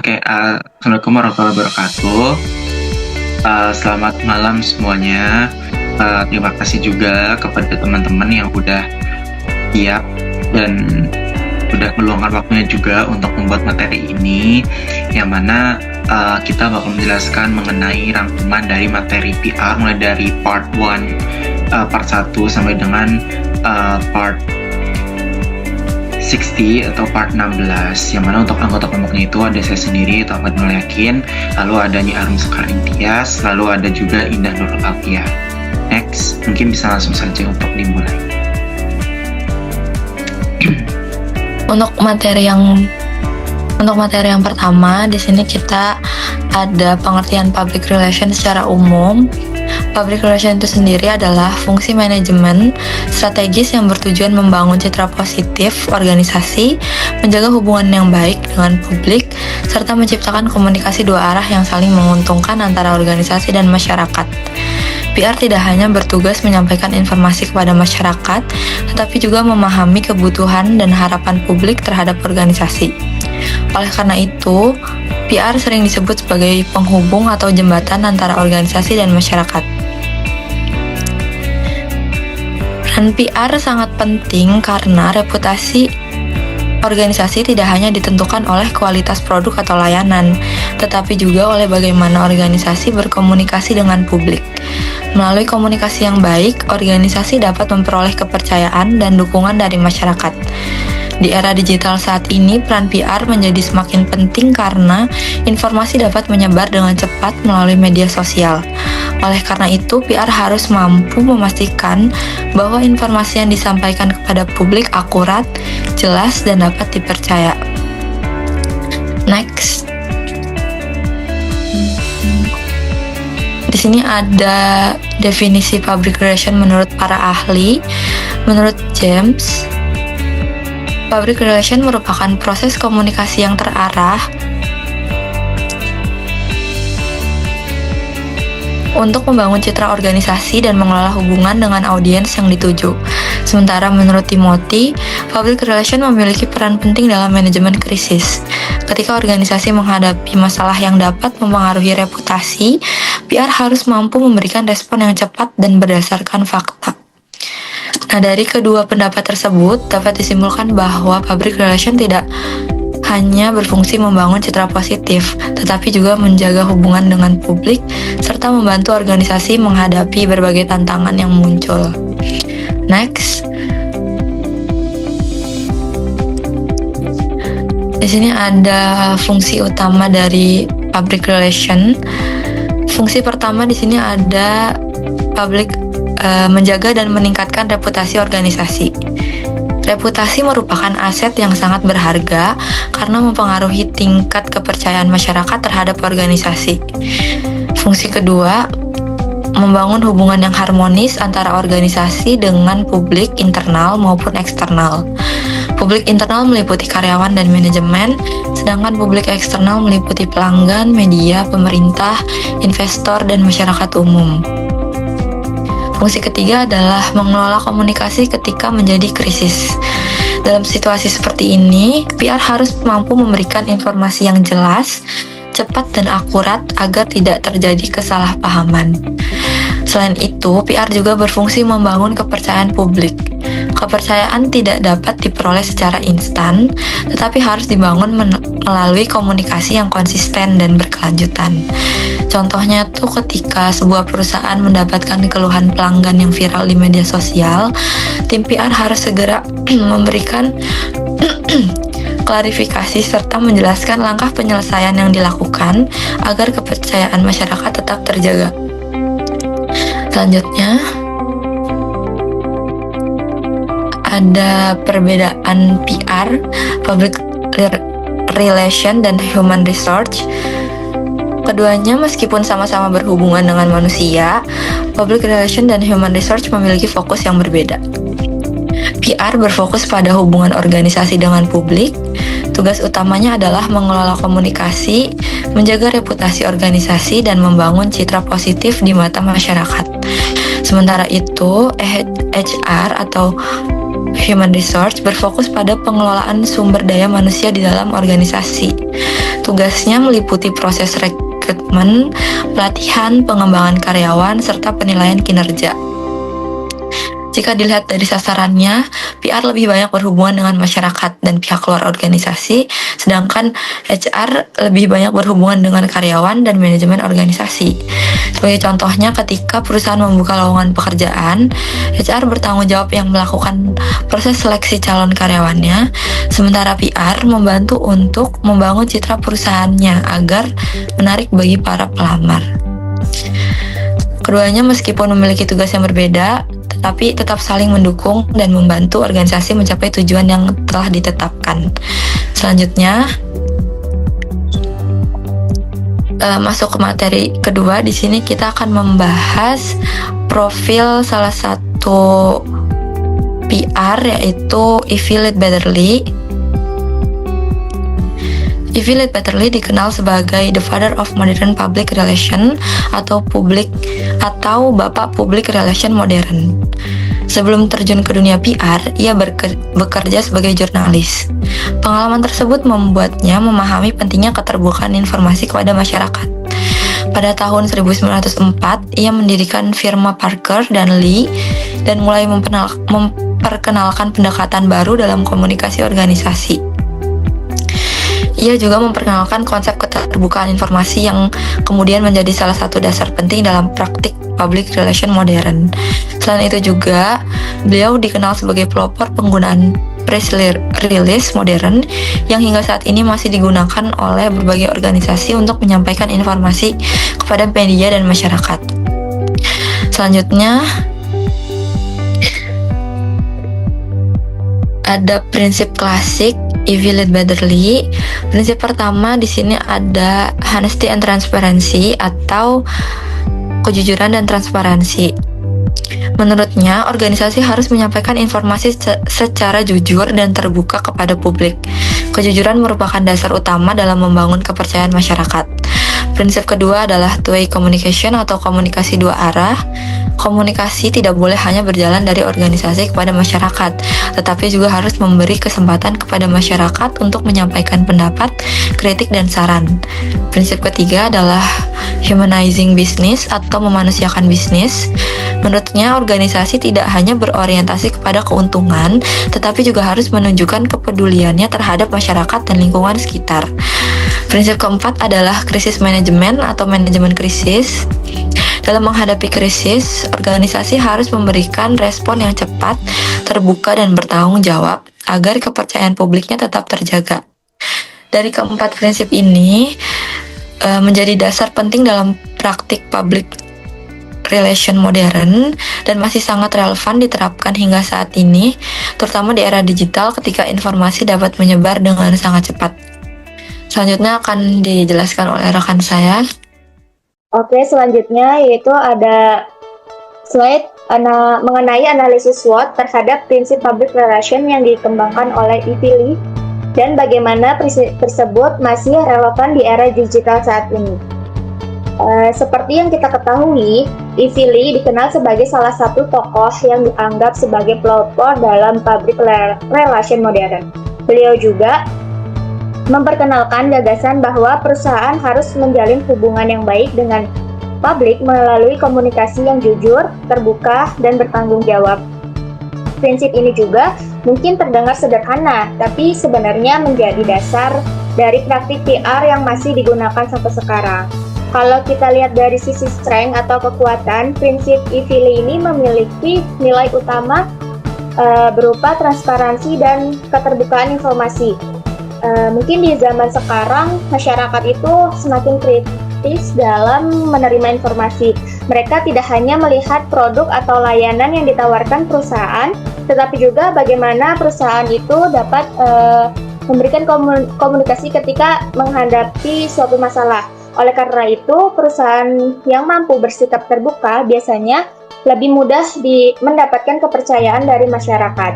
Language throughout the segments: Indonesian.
Assalamualaikum warahmatullahi wabarakatuh. Selamat malam semuanya. Terima kasih juga kepada teman-teman yang udah siap dan udah meluangkan waktunya juga untuk membuat materi ini, yang mana kita bakal menjelaskan mengenai rangkuman dari materi PR mulai dari part 1 sampai dengan part 60 atau part 16, yang mana untuk anggota kelompoknya itu ada saya sendiri, itu Ahmad Nurul Yakin, lalu ada Nyi Arum Sekar Imtiaz, lalu ada juga Indah Nurul Alfiah. Next, mungkin bisa langsung saja untuk dimulai. Untuk materi yang pertama, di sini kita ada pengertian public relation secara umum. Public relation itu sendiri adalah fungsi manajemen strategis yang bertujuan membangun citra positif organisasi, menjaga hubungan yang baik dengan publik, serta menciptakan komunikasi dua arah yang saling menguntungkan antara organisasi dan masyarakat. PR tidak hanya bertugas menyampaikan informasi kepada masyarakat, tetapi juga memahami kebutuhan dan harapan publik terhadap organisasi. Oleh karena itu, PR sering disebut sebagai penghubung atau jembatan antara organisasi dan masyarakat. Peran PR sangat penting karena reputasi organisasi tidak hanya ditentukan oleh kualitas produk atau layanan, tetapi juga oleh bagaimana organisasi berkomunikasi dengan publik. Melalui komunikasi yang baik, organisasi dapat memperoleh kepercayaan dan dukungan dari masyarakat. Di era digital saat ini, peran PR menjadi semakin penting karena informasi dapat menyebar dengan cepat melalui media sosial. Oleh karena itu, PR harus mampu memastikan bahwa informasi yang disampaikan kepada publik akurat, jelas, dan dapat dipercaya. Next. Di sini ada definisi public relation menurut para ahli. Menurut James, public relation merupakan proses komunikasi yang terarah untuk membangun citra organisasi dan mengelola hubungan dengan audiens yang dituju. Sementara menurut Timothy, public relation memiliki peran penting dalam manajemen krisis. Ketika organisasi menghadapi masalah yang dapat mempengaruhi reputasi, PR harus mampu memberikan respon yang cepat dan berdasarkan fakta. Nah, dari kedua pendapat tersebut, dapat disimpulkan bahwa public relation tidak hanya berfungsi membangun citra positif, tetapi juga menjaga hubungan dengan publik, serta membantu organisasi menghadapi berbagai tantangan yang muncul. Next. Di sini ada fungsi utama dari public relation. Fungsi pertama di sini ada menjaga dan meningkatkan reputasi organisasi. Reputasi merupakan aset yang sangat berharga karena mempengaruhi tingkat kepercayaan masyarakat terhadap organisasi. Fungsi kedua, membangun hubungan yang harmonis antara organisasi dengan publik internal maupun eksternal. Publik internal meliputi karyawan dan manajemen, sedangkan publik eksternal meliputi pelanggan, media, pemerintah, investor, dan masyarakat umum. Fungsi ketiga adalah mengelola komunikasi ketika menjadi krisis. Dalam situasi seperti ini, PR harus mampu memberikan informasi yang jelas, cepat, dan akurat agar tidak terjadi kesalahpahaman. Selain itu, PR juga berfungsi membangun kepercayaan publik. Kepercayaan tidak dapat diperoleh secara instan, tetapi harus dibangun melalui komunikasi yang konsisten dan berkelanjutan. Contohnya tuh ketika sebuah perusahaan mendapatkan keluhan pelanggan yang viral di media sosial, tim PR harus segera memberikan klarifikasi serta menjelaskan langkah penyelesaian yang dilakukan agar kepercayaan masyarakat tetap terjaga. Selanjutnya, ada perbedaan PR, public relation, dan human research. Keduanya meskipun sama-sama berhubungan dengan manusia, public relation dan human research memiliki fokus yang berbeda. PR berfokus pada hubungan organisasi dengan publik. Tugas utamanya adalah mengelola komunikasi, menjaga reputasi organisasi, dan membangun citra positif di mata masyarakat. Sementara itu, HR atau Human Resource berfokus pada pengelolaan sumber daya manusia di dalam organisasi. Tugasnya meliputi proses rekrutmen, pelatihan, pengembangan karyawan, serta penilaian kinerja. Jika dilihat dari sasarannya, PR lebih banyak berhubungan dengan masyarakat dan pihak luar organisasi, sedangkan HR lebih banyak berhubungan dengan karyawan dan manajemen organisasi. Sebagai contohnya, ketika perusahaan membuka lowongan pekerjaan, HR bertanggung jawab yang melakukan proses seleksi calon karyawannya, sementara PR membantu untuk membangun citra perusahaannya agar menarik bagi para pelamar. Keduanya meskipun memiliki tugas yang berbeda, tetapi tetap saling mendukung dan membantu organisasi mencapai tujuan yang telah ditetapkan. Selanjutnya, masuk ke materi kedua. Di sini kita akan membahas profil salah satu PR, yaitu Ivy Leigh-Betterly. Ivy Leigh-Betterly dikenal sebagai the father of modern public relation atau Bapak Public Relation modern. Sebelum terjun ke dunia PR, ia bekerja sebagai jurnalis. Pengalaman tersebut membuatnya memahami pentingnya keterbukaan informasi kepada masyarakat. Pada tahun 1904, ia mendirikan firma Parker dan Lee dan mulai memperkenalkan pendekatan baru dalam komunikasi organisasi. Ia juga memperkenalkan konsep keterbukaan informasi yang kemudian menjadi salah satu dasar penting dalam praktik public relation modern. Selain itu juga, beliau dikenal sebagai pelopor penggunaan press release modern yang hingga saat ini masih digunakan oleh berbagai organisasi untuk menyampaikan informasi kepada media dan masyarakat. Selanjutnya, ada prinsip klasik Ivy Leigh-Betterly. Prinsip pertama di sini ada honesty and transparency atau kejujuran dan transparansi. Menurutnya, organisasi harus menyampaikan informasi secara jujur dan terbuka kepada publik. Kejujuran merupakan dasar utama dalam membangun kepercayaan masyarakat. Prinsip kedua adalah two-way communication atau komunikasi dua arah. Komunikasi tidak boleh hanya berjalan dari organisasi kepada masyarakat, tetapi juga harus memberi kesempatan kepada masyarakat untuk menyampaikan pendapat, kritik, dan saran. Prinsip ketiga adalah humanizing business atau memanusiakan bisnis. Menurutnya, organisasi tidak hanya berorientasi kepada keuntungan, tetapi juga harus menunjukkan kepeduliannya terhadap masyarakat dan lingkungan sekitar. Prinsip keempat adalah krisis manajemen atau manajemen krisis. Dalam menghadapi krisis, organisasi harus memberikan respon yang cepat, terbuka, dan bertanggung jawab agar kepercayaan publiknya tetap terjaga. Dari keempat prinsip ini menjadi dasar penting dalam praktik public relation modern dan masih sangat relevan diterapkan hingga saat ini, terutama di era digital ketika informasi dapat menyebar dengan sangat cepat. Selanjutnya akan dijelaskan oleh rekan saya. Oke, selanjutnya yaitu ada slide mengenai analisis SWOT terhadap prinsip public relation yang dikembangkan oleh Ivy Leigh dan bagaimana prinsip tersebut masih relevan di era digital saat ini. Seperti yang kita ketahui, Ivy Leigh dikenal sebagai salah satu tokoh yang dianggap sebagai pelopor dalam public relation modern. Beliau juga memperkenalkan gagasan bahwa perusahaan harus menjalin hubungan yang baik dengan publik melalui komunikasi yang jujur, terbuka, dan bertanggung jawab. Prinsip ini juga mungkin terdengar sederhana, tapi sebenarnya menjadi dasar dari praktik PR yang masih digunakan sampai sekarang. Kalau kita lihat dari sisi strength atau kekuatan, prinsip Ivy Leigh ini memiliki nilai utama berupa transparansi dan keterbukaan informasi. Mungkin di zaman sekarang masyarakat itu semakin kritis dalam menerima informasi. Mereka tidak hanya melihat produk atau layanan yang ditawarkan perusahaan, tetapi juga bagaimana perusahaan itu dapat memberikan komunikasi ketika menghadapi suatu masalah. Oleh karena itu, perusahaan yang mampu bersikap terbuka biasanya lebih mudah mendapatkan kepercayaan dari masyarakat.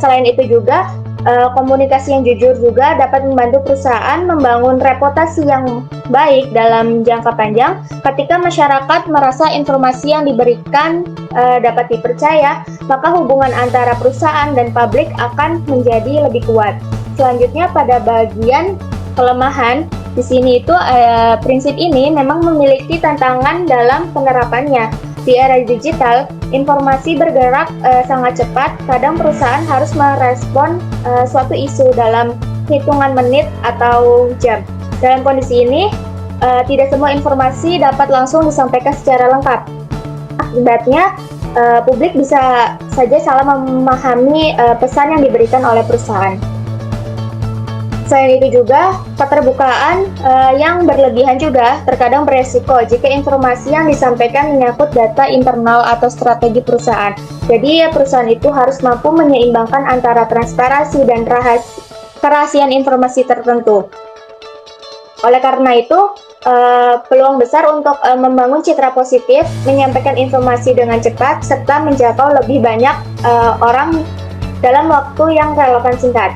Selain itu juga, Komunikasi yang jujur juga dapat membantu perusahaan membangun reputasi yang baik dalam jangka panjang. Ketika masyarakat merasa informasi yang diberikan dapat dipercaya, maka hubungan antara perusahaan dan publik akan menjadi lebih kuat. Selanjutnya pada bagian kelemahan, di sini itu prinsip ini memang memiliki tantangan dalam penerapannya. Di era digital, informasi bergerak sangat cepat. Kadang perusahaan harus merespon suatu isu dalam hitungan menit atau jam. Dalam kondisi ini, tidak semua informasi dapat langsung disampaikan secara lengkap. Akibatnya, publik bisa saja salah memahami pesan yang diberikan oleh perusahaan. Selain itu juga, keterbukaan yang berlebihan juga terkadang beresiko jika informasi yang disampaikan menyangkut data internal atau strategi perusahaan. Jadi, perusahaan itu harus mampu menyeimbangkan antara transparansi dan kerahasiaan informasi tertentu. Oleh karena itu, peluang besar untuk membangun citra positif, menyampaikan informasi dengan cepat, serta menjangkau lebih banyak orang dalam waktu yang relevan singkat.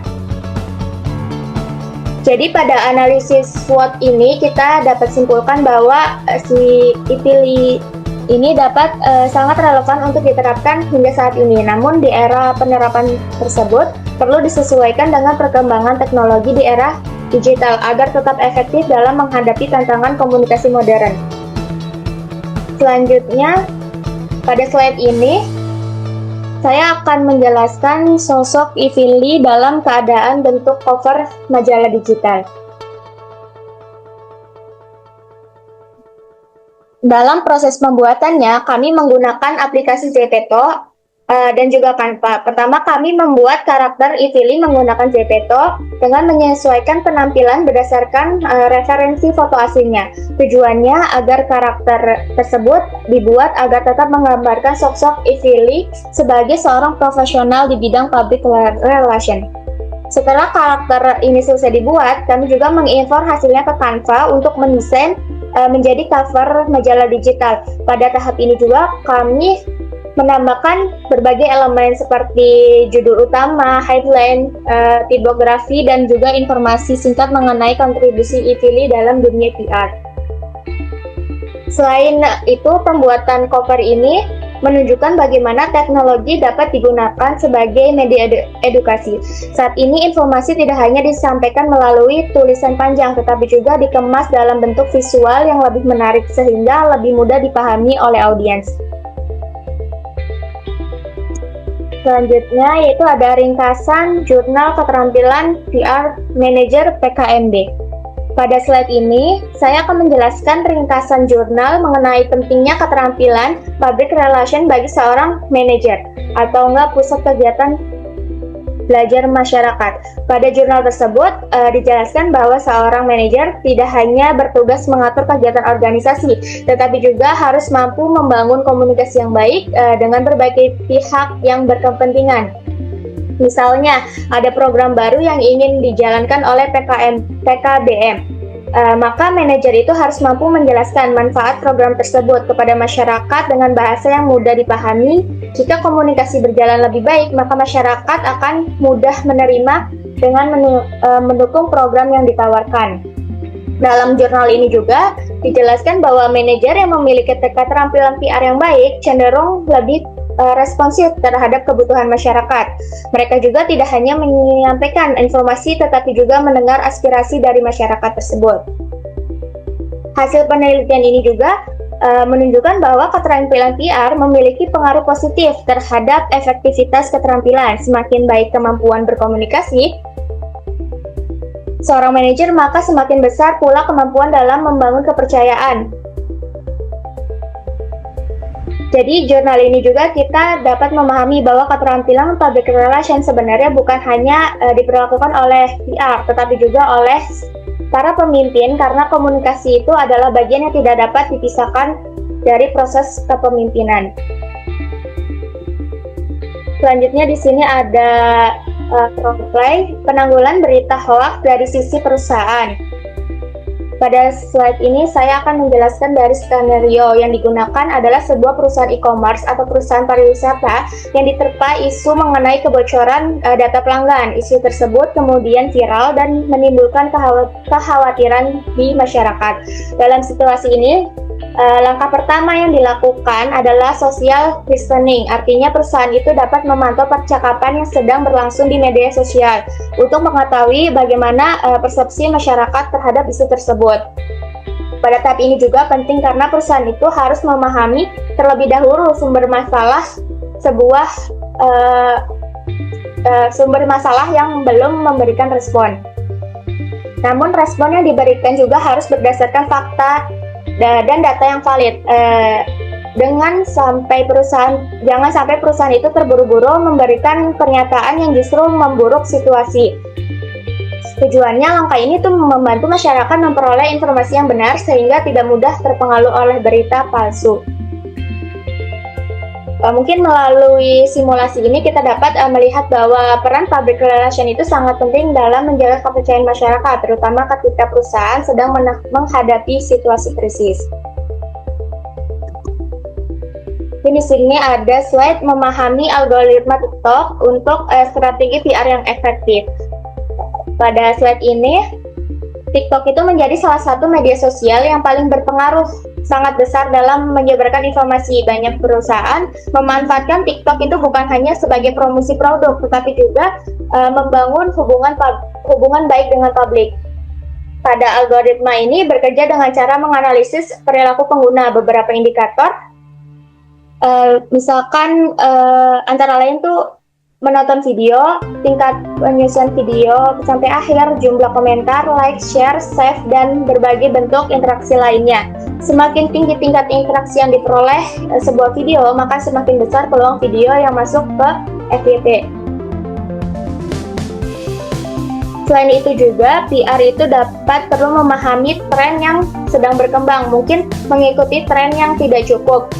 Jadi pada analisis SWOT ini kita dapat simpulkan bahwa si IPILI ini dapat sangat relevan untuk diterapkan hingga saat ini. Namun di era penerapan tersebut perlu disesuaikan dengan perkembangan teknologi di era digital agar tetap efektif dalam menghadapi tantangan komunikasi modern. Selanjutnya pada slide ini saya akan menjelaskan sosok IPILI dalam keadaan bentuk cover majalah digital. Dalam proses pembuatannya, kami menggunakan aplikasi Zepeto dan juga Canva. Pertama, kami membuat karakter IPILI menggunakan Zepeto dengan menyesuaikan penampilan berdasarkan referensi foto aslinya. Tujuannya agar karakter tersebut dibuat agar tetap menggambarkan sosok IPILI sebagai seorang profesional di bidang public relation. Setelah karakter ini selesai dibuat, kami juga mengimpor hasilnya ke Canva untuk mendesain menjadi cover majalah digital. Pada tahap ini juga kami menambahkan berbagai elemen seperti judul utama, headline, tipografi, dan juga informasi singkat mengenai kontribusi IPILI dalam dunia PR. Selain itu, pembuatan cover ini menunjukkan bagaimana teknologi dapat digunakan sebagai media edukasi. Saat ini informasi tidak hanya disampaikan melalui tulisan panjang, tetapi juga dikemas dalam bentuk visual yang lebih menarik sehingga lebih mudah dipahami oleh audiens. Selanjutnya yaitu ada ringkasan jurnal keterampilan PR Manager PKMB. Pada slide ini, saya akan menjelaskan ringkasan jurnal mengenai pentingnya keterampilan public relation bagi seorang manajer atau pusat kegiatan belajar masyarakat. Pada jurnal tersebut dijelaskan bahwa seorang manajer tidak hanya bertugas mengatur kegiatan organisasi, tetapi juga harus mampu membangun komunikasi yang baik dengan berbagai pihak yang berkepentingan. Misalnya, ada program baru yang ingin dijalankan oleh PKBM. Maka manajer itu harus mampu menjelaskan manfaat program tersebut kepada masyarakat dengan bahasa yang mudah dipahami. Jika komunikasi berjalan lebih baik, maka masyarakat akan mudah menerima dengan mendukung program yang ditawarkan. Dalam jurnal ini juga dijelaskan bahwa manajer yang memiliki keterampilan PR yang baik cenderung lebih responsif terhadap kebutuhan masyarakat. Mereka juga tidak hanya menyampaikan informasi tetapi juga mendengar aspirasi dari masyarakat tersebut. Hasil penelitian ini juga menunjukkan bahwa keterampilan PR memiliki pengaruh positif terhadap efektivitas keterampilan. Semakin baik kemampuan berkomunikasi seorang manajer, maka semakin besar pula kemampuan dalam membangun kepercayaan. Jadi, jurnal ini juga kita dapat memahami bahwa keterampilan public relation sebenarnya bukan hanya diperlakukan oleh PR, tetapi juga oleh para pemimpin, karena komunikasi itu adalah bagian yang tidak dapat dipisahkan dari proses kepemimpinan. Selanjutnya di sini ada role play penanggulan berita hoax dari sisi perusahaan. Pada slide ini saya akan menjelaskan dari skenario yang digunakan adalah sebuah perusahaan e-commerce atau perusahaan pariwisata yang diterpa isu mengenai kebocoran data pelanggan. Isu tersebut kemudian viral dan menimbulkan kekhawatiran di masyarakat. Dalam situasi ini, langkah pertama yang dilakukan adalah social listening, artinya perusahaan itu dapat memantau percakapan yang sedang berlangsung di media sosial untuk mengetahui bagaimana persepsi masyarakat terhadap isu tersebut. Pada tahap ini juga penting karena perusahaan itu harus memahami terlebih dahulu sumber masalah yang belum memberikan respon. Namun respon yang diberikan juga harus berdasarkan fakta dan data yang valid. Jangan sampai perusahaan itu terburu-buru memberikan pernyataan yang justru memburuk situasi. Tujuannya langkah ini tuh membantu masyarakat memperoleh informasi yang benar sehingga tidak mudah terpengaruh oleh berita palsu. Mungkin melalui simulasi ini kita dapat melihat bahwa peran public relation itu sangat penting dalam menjaga kepercayaan masyarakat, terutama ketika perusahaan sedang menghadapi situasi krisis. Di sini ada slide memahami algoritma TikTok untuk strategi PR yang efektif. Pada slide ini, TikTok itu menjadi salah satu media sosial yang paling berpengaruh sangat besar dalam menyebarkan informasi. Banyak perusahaan memanfaatkan TikTok itu bukan hanya sebagai promosi produk, tetapi juga membangun hubungan baik dengan publik. Pada algoritma ini bekerja dengan cara menganalisis perilaku pengguna. Beberapa indikator, misalkan antara lain tuh menonton video, tingkat penyusunan video sampai akhir, jumlah komentar, like, share, save, dan berbagai bentuk interaksi lainnya. Semakin tinggi tingkat interaksi yang diperoleh sebuah video, maka semakin besar peluang video yang masuk ke FYP. Selain itu juga, PR itu perlu memahami tren yang sedang berkembang, mungkin mengikuti tren yang tidak cukup.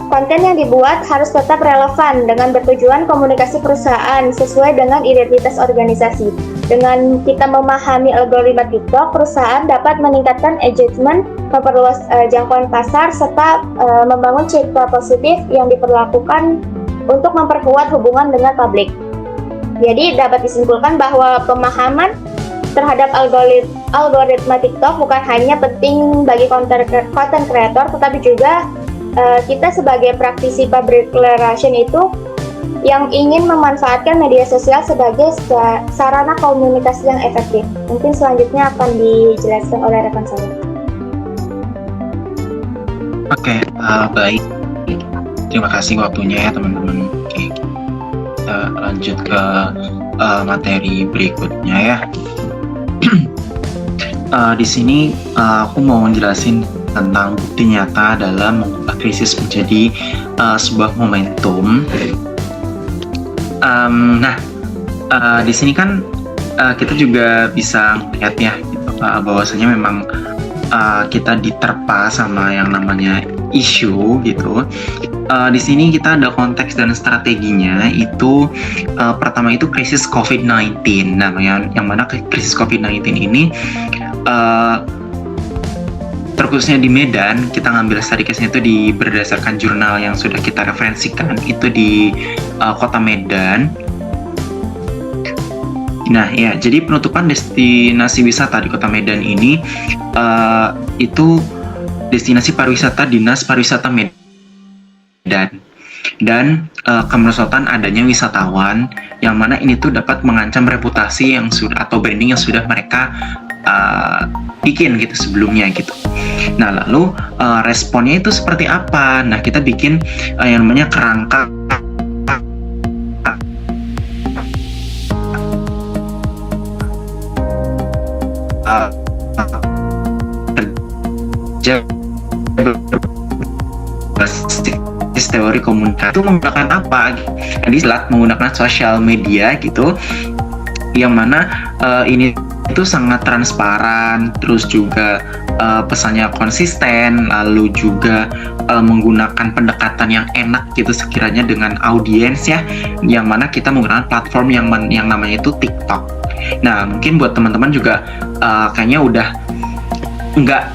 Konten yang dibuat harus tetap relevan dengan bertujuan komunikasi perusahaan sesuai dengan identitas organisasi. Dengan kita memahami algoritma TikTok, perusahaan dapat meningkatkan engagement, memperluas jangkauan pasar, serta membangun citra positif yang diperlakukan untuk memperkuat hubungan dengan publik. Jadi dapat disimpulkan bahwa pemahaman terhadap algoritma TikTok bukan hanya penting bagi content creator, tetapi juga kita sebagai praktisi public relation itu yang ingin memanfaatkan media sosial sebagai sarana komunikasi yang efektif. Mungkin selanjutnya akan dijelaskan oleh rekan saya. Oke, baik. Terima kasih waktunya ya teman-teman. Oke, kita lanjut ke materi berikutnya ya. Di sini aku mau menjelasin tentang bukti nyata dalam mengubah krisis menjadi sebuah momentum. Di sini kan kita juga bisa melihat ya, gitu, bahwasanya memang kita diterpa sama yang namanya isu gitu. Di sini kita ada konteks dan strateginya itu pertama itu krisis COVID-19. Nah, yang mana krisis COVID-19 ini terkhususnya di Medan, kita ngambil study case-nya itu berdasarkan jurnal yang sudah kita referensikan, itu di kota Medan. Nah ya, jadi penutupan destinasi wisata di kota Medan ini itu destinasi pariwisata Dinas Pariwisata Medan, dan kemerosotan adanya wisatawan, yang mana ini tuh dapat mengancam reputasi yang sudah atau branding yang sudah mereka bikin gitu sebelumnya gitu. Nah lalu responnya itu seperti apa? Nah kita bikin yang namanya kerangka basis teori komunikasi itu menggunakan apa? Jadi menggunakan sosial media gitu, yang mana ini itu sangat transparan, terus juga pesannya konsisten, lalu juga menggunakan pendekatan yang enak gitu sekiranya dengan audiens ya, yang mana kita menggunakan platform yang namanya itu TikTok. Nah mungkin buat teman-teman juga kayaknya udah nggak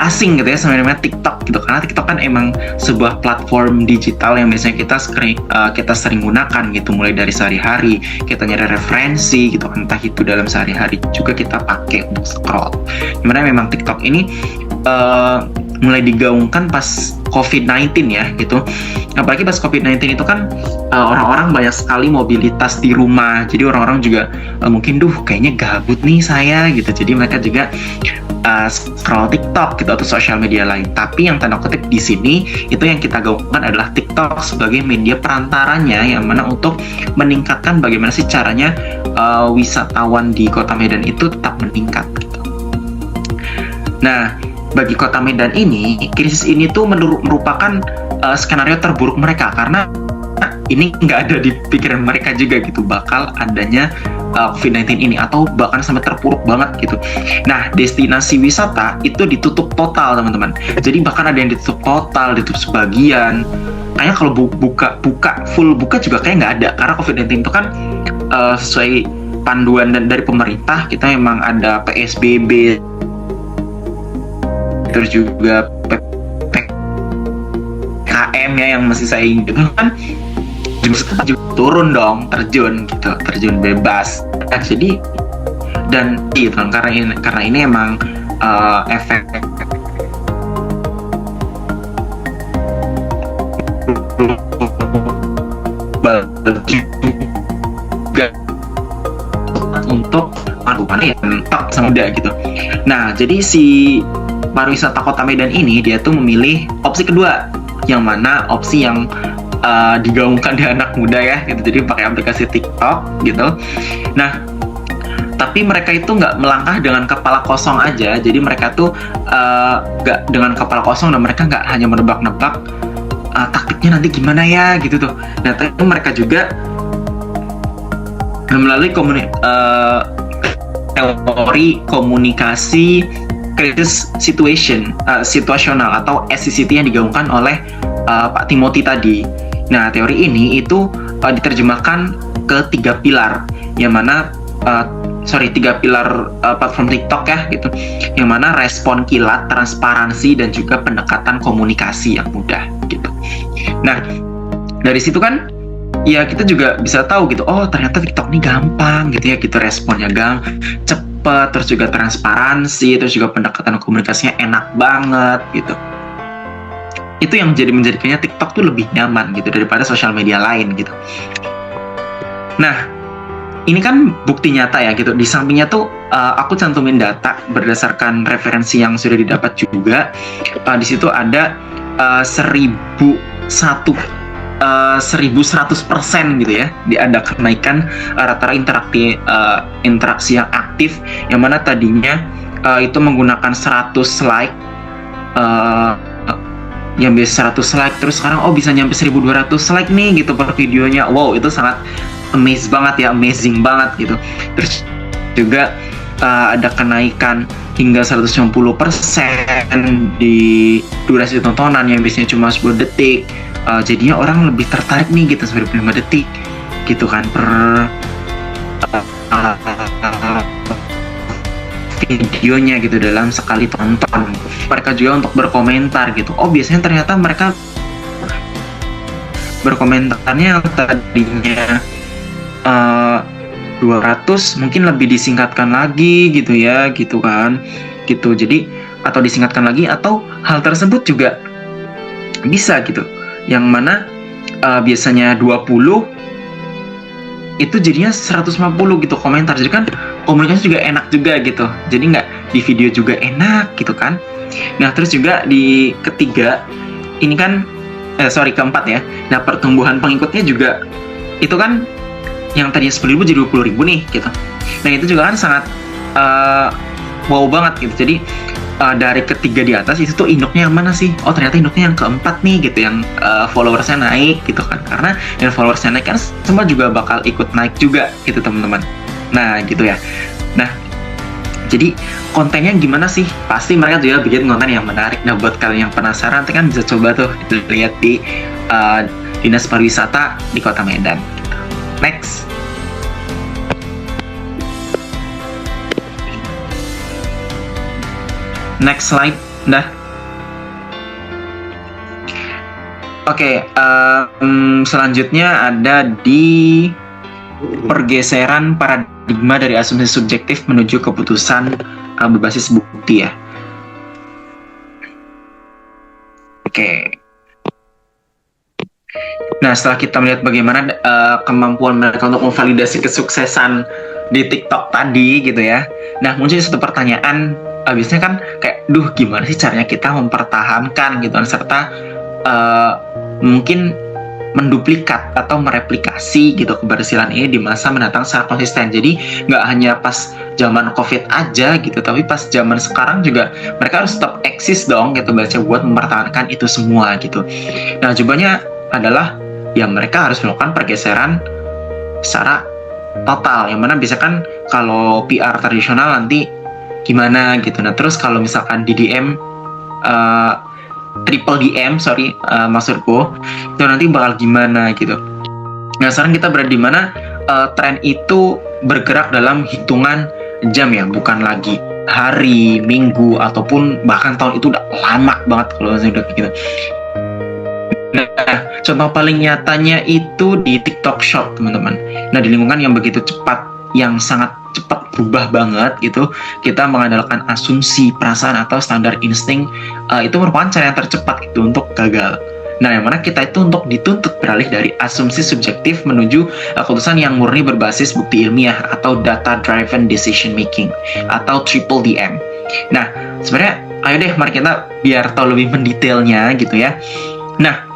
asing gitu ya sama namanya TikTok gitu, karena TikTok kan emang sebuah platform digital yang biasanya kita sering gunakan gitu, mulai dari sehari-hari kita nyari referensi gitu, entah itu dalam sehari-hari juga kita pakai untuk scroll. Dimana memang TikTok ini mulai digaungkan pas COVID-19 ya gitu. Apalagi pas COVID-19 itu kan orang-orang banyak sekali mobilitas di rumah, jadi orang-orang juga mungkin kayaknya gabut nih saya gitu, jadi mereka juga scroll TikTok gitu atau sosial media lain. Tapi yang tanda kutip di sini itu yang kita gaungkan adalah TikTok sebagai media perantaranya, yang mana untuk meningkatkan bagaimana sih caranya wisatawan di Kota Medan itu tetap meningkat gitu. Nah, bagi Kota Medan ini, krisis ini tuh merupakan skenario terburuk mereka, karena ini nggak ada di pikiran mereka juga gitu bakal adanya COVID-19 ini, atau bahkan sampai terpuruk banget gitu. Nah, destinasi wisata itu ditutup total teman-teman. Jadi bahkan ada yang ditutup total, ditutup sebagian. Kayaknya kalau full buka juga kayak nggak ada, karena COVID-19 itu kan sesuai panduan dari pemerintah, kita memang ada PSBB, terus juga PPKM ya yang masih saya ingat kan, juga turun dong, terjun bebas. Nah, jadi dan gitu karena ini emang efek juga untuk mana ya mentok sama muda gitu. Nah, jadi si pariwisata Kota Medan ini dia tuh memilih opsi kedua, yang mana opsi yang digaungkan di anak muda ya gitu, jadi pakai aplikasi TikTok gitu. Nah, tapi mereka itu nggak melangkah dengan kepala kosong aja, jadi mereka tuh nggak dengan kepala kosong, dan mereka nggak hanya menebak-nebak taktiknya nanti gimana ya gitu tuh. Nah, tapi mereka juga melalui teori komunikasi krisis situasional atau SCCT yang digaungkan oleh Pak Timothy tadi. Nah, teori ini itu diterjemahkan ke 3 pilar, yang mana 3 pilar platform TikTok ya gitu, yang mana respon kilat, transparansi, dan juga pendekatan komunikasi yang mudah gitu. Nah, dari situ kan ya kita juga bisa tahu gitu, oh ternyata TikTok ini gampang gitu ya gitu, responnya cepet, terus juga transparansi, terus juga pendekatan komunikasinya enak banget gitu. Itu yang menjadikannya TikTok tuh lebih nyaman gitu daripada sosial media lain gitu. Nah, ini kan bukti nyata ya gitu. Di sampingnya tuh aku cantumin data berdasarkan referensi yang sudah didapat juga. Di situ ada 1.100% gitu ya. Ada kenaikan rata-rata interaksi yang aktif, yang mana tadinya itu menggunakan 100 like, yang biasa 100 like, terus sekarang bisa nyampe 1.200 like nih gitu per videonya. Wow, itu sangat amazing banget gitu. Terus juga ada kenaikan hingga 150% di durasi tontonan yang biasanya cuma 10 detik. Jadinya orang lebih tertarik nih gitu, 95 detik gitu kan per videonya gitu dalam sekali tonton. Mereka juga untuk berkomentar gitu. Biasanya ternyata mereka berkomentarnya yang tadinya 200 mungkin lebih disingkatkan lagi gitu ya gitu kan gitu. Jadi atau disingkatkan lagi, atau hal tersebut juga bisa gitu, yang mana biasanya 20 itu jadinya 150 gitu komentar. Jadi kan komunikasi juga enak juga gitu, jadi nggak di video juga enak gitu kan. Nah, terus juga di ketiga ini kan keempat ya. Nah, pertumbuhan pengikutnya juga itu kan yang tadinya 10.000 jadi 20.000 nih gitu. Nah, itu juga kan sangat wow banget gitu. Jadi dari ketiga di atas itu tuh induknya yang mana sih? Ternyata induknya yang keempat nih gitu, yang followersnya naik gitu kan. Karena yang followersnya naik kan semua juga bakal ikut naik juga gitu teman-teman. Nah gitu ya. Nah, jadi kontennya gimana sih? Pasti mereka juga bikin konten yang menarik. Nah, buat kalian yang penasaran, nanti kan bisa coba tuh lihat di Dinas Pariwisata di Kota Medan. Next. Next slide, dah. Oke, selanjutnya ada di pergeseran paradigma dari asumsi subjektif menuju keputusan berbasis bukti ya. Oke. Nah, setelah kita melihat bagaimana kemampuan mereka untuk memvalidasi kesuksesan di TikTok tadi gitu ya. Nah, muncul satu pertanyaan, biasanya kan kayak, gimana sih caranya kita mempertahankan gitu kan, serta mungkin menduplikat atau mereplikasi gitu keberhasilan ini di masa mendatang secara konsisten. Jadi nggak hanya pas zaman COVID aja gitu, tapi pas zaman sekarang juga mereka harus tetap eksis dong gitu, buat mempertahankan itu semua gitu. Nah, jawabannya adalah ya mereka harus melakukan pergeseran secara total. Yang mana bisa kan kalau PR tradisional nanti gimana gitu. Nah, terus kalau misalkan DDM triple DM, maksudku itu nanti bakal gimana gitu. Nah, sekarang kita berada di mana tren itu bergerak dalam hitungan jam ya, bukan lagi hari, minggu, ataupun bahkan tahun. Itu udah lama banget kalau udah kayak gitu. Nah, contoh paling nyatanya itu di TikTok Shop, teman-teman. Nah, di lingkungan yang begitu cepat, yang sangat cepat berubah banget gitu, kita mengandalkan asumsi, perasaan, atau standar insting, itu merupakan cara yang tercepat gitu untuk gagal. Nah, yang mana kita itu untuk dituntut beralih dari asumsi subjektif menuju keputusan yang murni berbasis bukti ilmiah atau data driven decision making atau triple DM. Nah, sebenarnya ayo deh mari kita biar tahu lebih mendetailnya gitu ya. Nah,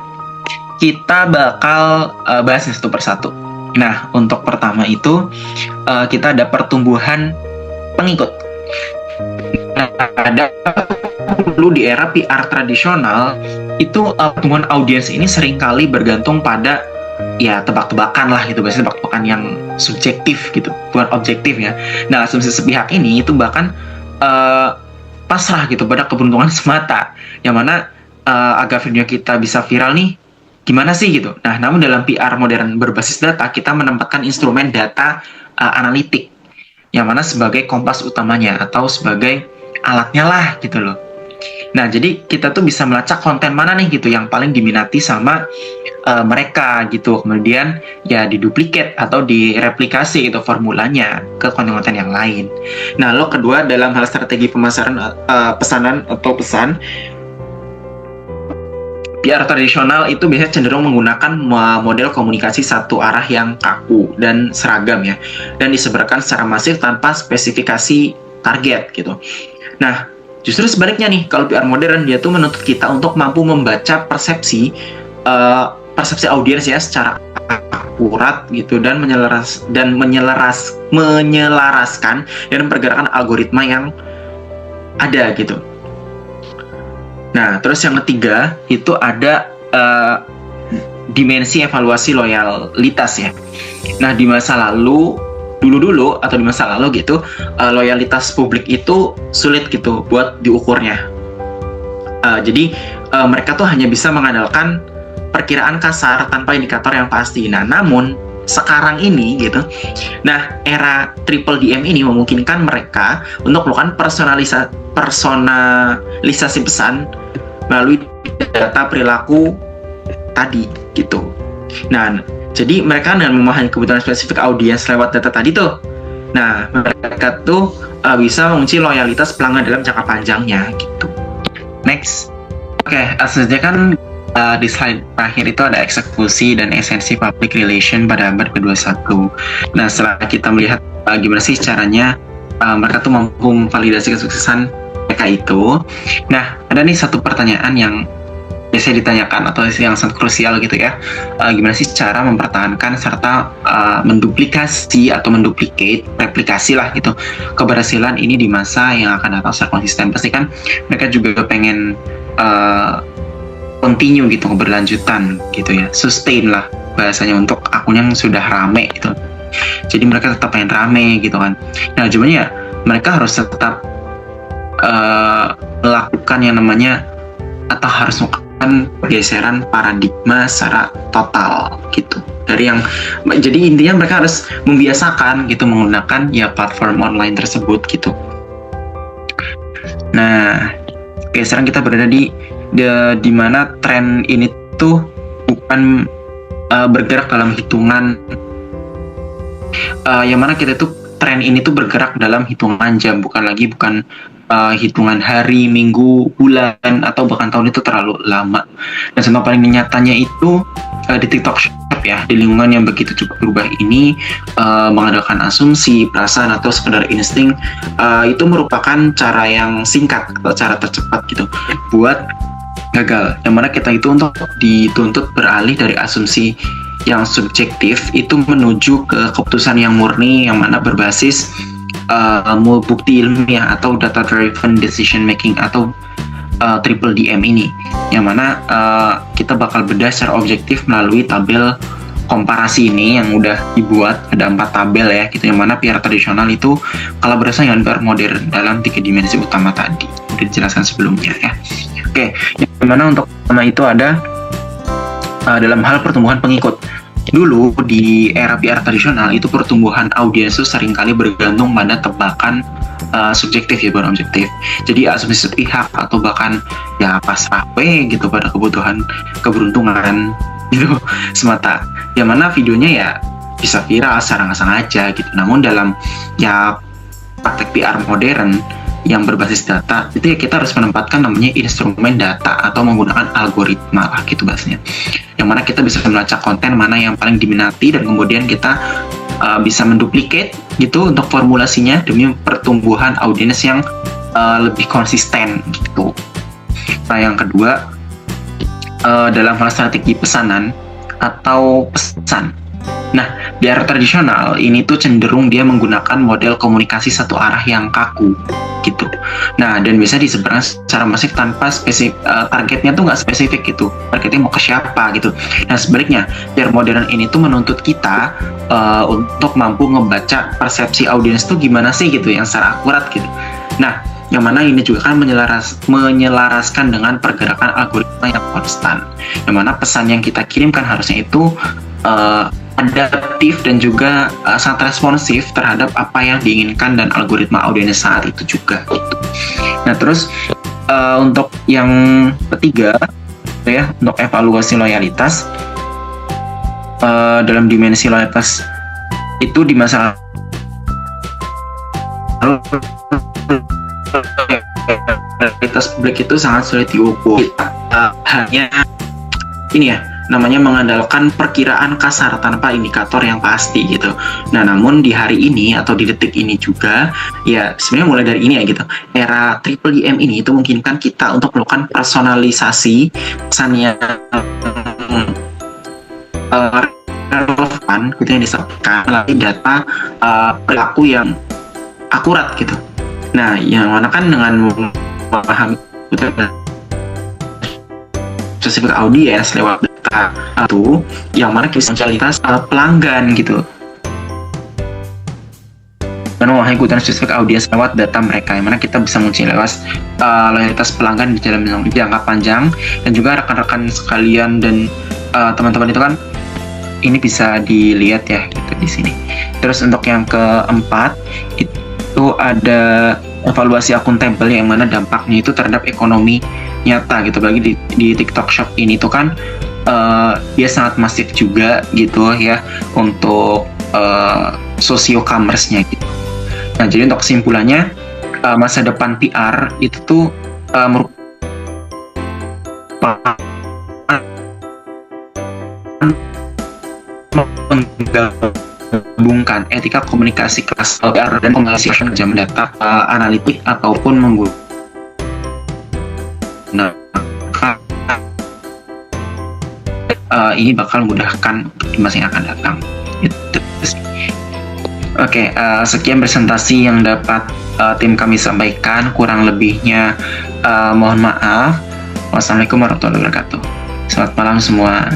kita bakal bahas satu persatu. Nah, untuk pertama itu kita ada pertumbuhan pengikut. Nah, ada dulu di era PR tradisional itu pertumbuhan audiens ini seringkali bergantung pada ya tebak-tebakan lah gitu, biasanya tebak-tebakan yang subjektif gitu, bukan objektif ya. Nah, asumsi sepihak ini itu bahkan pasrah gitu pada keberuntungan semata, yang mana agar video kita bisa viral nih gimana sih gitu. Nah, namun dalam PR modern berbasis data, kita menempatkan instrumen data analitik, yang mana sebagai kompas utamanya atau sebagai alatnya lah gitu loh. Nah, jadi kita tuh bisa melacak konten mana nih gitu yang paling diminati sama mereka gitu. Kemudian ya diduplikat atau direplikasi itu formulanya ke konten-konten yang lain. Nah, lalu kedua dalam hal strategi pemasaran pesanan atau pesan, PR tradisional itu biasanya cenderung menggunakan model komunikasi satu arah yang kaku dan seragam ya, dan disebarkan secara masif tanpa spesifikasi target gitu. Nah, justru sebaliknya nih, kalau PR modern dia tuh menuntut kita untuk mampu membaca persepsi audiens ya secara akurat gitu, dan menyelaraskan dan pergerakan algoritma yang ada gitu. Nah, terus yang ketiga itu ada dimensi evaluasi loyalitas ya. Nah, di masa lalu, dulu atau di masa lalu gitu, loyalitas publik itu sulit gitu buat diukurnya. Jadi mereka tuh hanya bisa mengandalkan perkiraan kasar tanpa indikator yang pasti. Nah, namun sekarang ini gitu, nah era triple DM ini memungkinkan mereka untuk melakukan personalisasi pesan melalui data perilaku tadi gitu. Nah, jadi mereka dengan memahami kebutuhan spesifik audiens lewat data tadi tuh, nah mereka tuh bisa mengunci loyalitas pelanggan dalam jangka panjangnya gitu. Next. Oke, selanjutnya kan di slide terakhir itu ada eksekusi dan esensi public relation pada abad ke-21. Nah, setelah kita melihat gimana sih caranya mereka tuh mampu memvalidasi kesuksesan mereka itu. Nah, ada nih satu pertanyaan yang biasanya ditanyakan atau yang sangat krusial gitu ya. Gimana sih cara mempertahankan serta menduplikasi atau replikasi lah gitu keberhasilan ini di masa yang akan datang secara konsisten. Pasti kan mereka juga pengen continue gitu, keberlanjutan gitu ya, sustain lah bahasanya untuk akun yang sudah rame gitu. Jadi mereka tetap pengen rame gitu kan. Nah, jawabannya ya mereka harus tetap melakukan yang namanya atau harus melakukan pergeseran paradigma secara total gitu. Jadi intinya mereka harus membiasakan gitu menggunakan ya platform online tersebut gitu. Nah, oke, sekarang kita berada di mana tren ini tuh bukan bergerak dalam hitungan, yang mana kita tuh tren ini tuh bergerak dalam hitungan jam, bukan hitungan hari, minggu, bulan, atau bahkan tahun. Itu terlalu lama. Dan contoh paling nyatanya itu di TikTok Shop ya, di lingkungan yang begitu cepat berubah ini, mengandalkan asumsi, perasaan, atau sekedar insting, itu merupakan cara yang singkat atau cara tercepat gitu buat gagal, yang mana kita itu untuk dituntut beralih dari asumsi yang subjektif itu menuju ke keputusan yang murni, yang mana berbasis bukti ilmiah atau data driven decision making atau triple DM ini, yang mana kita bakal bedah secara objektif melalui tabel komparasi ini yang udah dibuat. Ada 4 tabel ya gitu, yang mana PR tradisional itu kolaborasi dengan PR modern dalam 3 dimensi utama tadi udah dijelaskan sebelumnya ya. Oke, yang mana untuk pertama itu ada dalam hal pertumbuhan pengikut. Dulu di era PR tradisional itu pertumbuhan audiens itu seringkali bergantung pada tebakan subjektif ya, bukan objektif. Jadi asumsi sepihak atau bahkan ya pasrah gitu pada kebutuhan keberuntungan gitu semata. Yang mana videonya ya bisa viral secara nggak sengaja gitu. Namun dalam ya praktek PR modern yang berbasis data itu ya kita harus menempatkan namanya instrumen data atau menggunakan algoritma lah gitu bahasanya, yang mana kita bisa melacak konten mana yang paling diminati dan kemudian kita bisa menduplikat gitu untuk formulasinya demi pertumbuhan audiens yang lebih konsisten gitu. Nah, yang kedua dalam hal strategi pesanan atau pesan. Nah, di era tradisional ini tuh cenderung dia menggunakan model komunikasi satu arah yang kaku gitu. Nah, dan bisa disebarkan secara masif tanpa targetnya tuh nggak spesifik gitu. Targetnya mau ke siapa gitu. Nah, sebaliknya PR modern ini tuh menuntut kita untuk mampu ngebaca persepsi audiens tuh gimana sih gitu, yang secara akurat gitu. Nah, yang mana ini juga kan menyelaraskan dengan pergerakan algoritma yang konstan, yang mana pesan yang kita kirimkan harusnya itu adaptif dan juga sangat responsif terhadap apa yang diinginkan dan algoritma audiens saat itu juga gitu. Nah, terus untuk yang ketiga ya, untuk evaluasi loyalitas, dalam dimensi loyalitas itu di masa lalu loyalitas publik itu sangat sulit diukur. Hanya ini ya, namanya mengandalkan perkiraan kasar tanpa indikator yang pasti gitu. Nah, namun di hari ini atau di detik ini juga ya, sebenarnya mulai dari ini ya gitu, era triple DM ini itu memungkinkan kita untuk melakukan personalisasi pesan yang relevan gitu, yang disampaikan melalui data perilaku yang akurat gitu. Nah, yang mana kan dengan memahami spesifik audiens lewat data itu, yang mana kualitas pelanggan gitu, dan memahami kebutuhan spesifik audiens lewat data mereka, yang mana kita bisa menguji lewat loyalitas pelanggan di dalam jangka panjang. Dan juga rekan-rekan sekalian dan teman-teman itu kan ini bisa dilihat ya gitu di sini. Terus untuk yang keempat itu ada evaluasi akuntabel, yang mana dampaknya itu terhadap ekonomi nyata gitu. Bagi di TikTok Shop ini tuh kan dia sangat masif juga gitu ya untuk socio commerce-nya gitu. Nah, jadi untuk kesimpulannya, masa depan PR itu tuh merupakan menggabungkan etika komunikasi kelas PR dan pengasihan jam data analitik ataupun menggunakan ini bakal memudahkan di masa yang akan datang. Oke, sekian presentasi yang dapat tim kami sampaikan. Kurang lebihnya mohon maaf. Wassalamualaikum warahmatullahi wabarakatuh. Selamat malam semua.